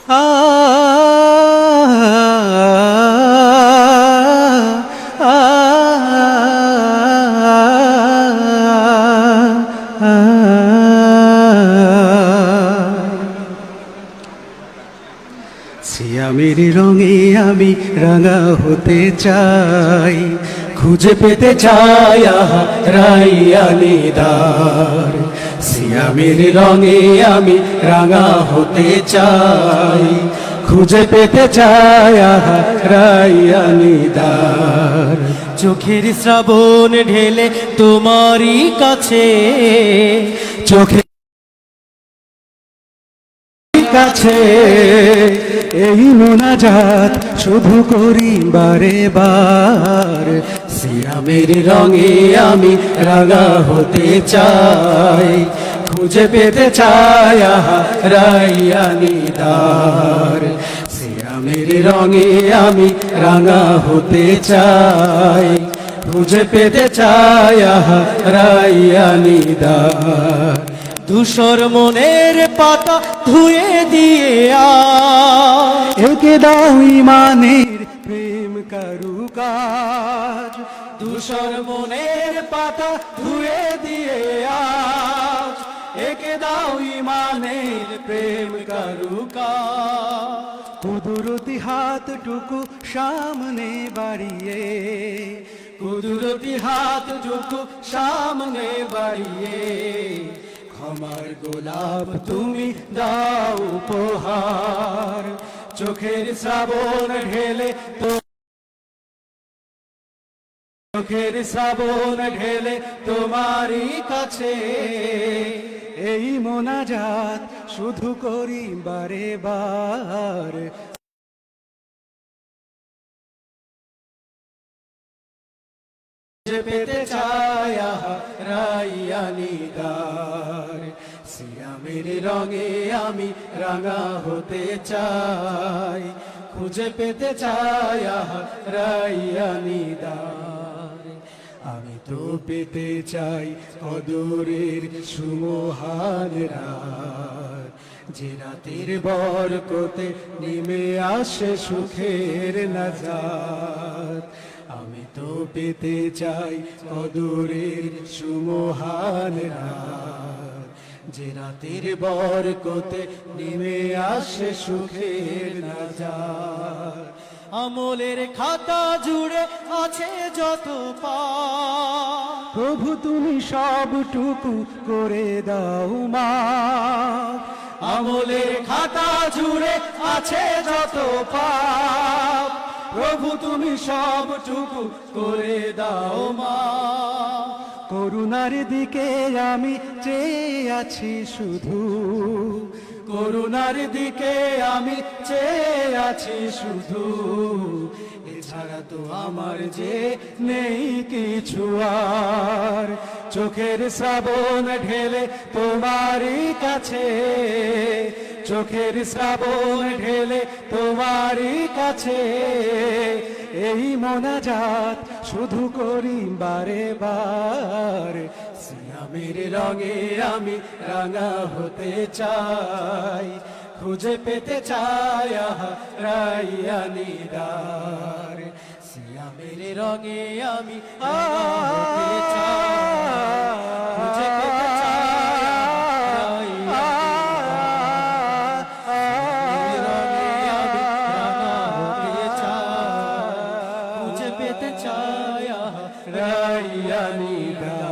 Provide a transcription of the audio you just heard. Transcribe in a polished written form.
আ আ সিয়ামের রঙে আমি রাঙা হতে চাই, খুঁজে পেতে চাই রাইয়ানিদার। সিয়ামের রঙে আমি রাঙা হতে চাই, খুঁজে পেতে চাই রাইয়ানিদার। চোখের শ্রাবণ ঢেলে তোমারই কাছে, চোখের কাছে এই মোনাজাত শুধু করি বারে বার। সিয়ামের রঙে আমি রাঙা হতে চাই, খুঁজে পেতে চাই রাইয়ানিদার। সিয়ামের রঙে আমি রাঙা হতে চাই, খুঁজে পেতে চাই রাইয়ানিদার। ধূসর মনের পাতা ধুয়ে দিয়ে একে দাও ইমানের প্রেম কারুকাজ। ধূসর মনের পাতা ধুয়ে দিয়ে একে দাও ইমানের প্রেম কারুকাজ। কুদরতি হাতটুকু সামনে বাড়িয়ে, কুদরতি হাতটুকু সামনে বাড়িয়ে ক্ষমার গোলাপ তুমি দাও উপহার। চোখের শ্রাবণ ঢেলে চোখের শ্রাবণ ঢেলে তোমারই কাছে এই মোনাজাত শুধু করি বারে বার। পেতে চাই রাইয়ানিদার। সিয়ামের রঙে আমি রাঙা হতে চাই, খুঁজে পেতে চাই রাইয়ানিদার। আমি তো পেতে চাই কদরের সুমহান রাত, যে রাতের বরকতে নেমে আসে সুখের নাজাত। আমি তো পেতে চাই কদরের সুমহান রাত, যে রাতের বরকতে নেমে আসে সুখের নাজাত। আমলের খাতা জুড়ে আছে যত পাপ, প্রভু তুমি সবটুকু করে দাও মাফ। আমলের খাতা জুড়ে আছে যত পাপ, প্রভু তুমি সবটুকু করে দাও মাফ। করুণার দিকে আমি চেয়ে আছি শুধু, করুণার দিকে আমি চেয়ে আছি শুধু। এছাড়া তো আমার যে নেই কিছু আর। চোখের শ্রাবণ ঢেলে তোমারই কাছে, চোখের শ্রাবণ ঢেলে তোমারই কাছে এই মোনাজাত শুধু করি বারে বার। সিয়ামের রঙে আমি রাঙা হতে চাই, খুঁজে পেতে চাই রাইয়ানিদার। সিয়ামের রঙে আমি রাঙা হতে চাই, খুঁজে পেতে চাই রাইয়ানিদার। সিয়ামের রঙে আমি রাঙা হতে চাই, খুঁজে পেতে চাই রাইয়ানিদার।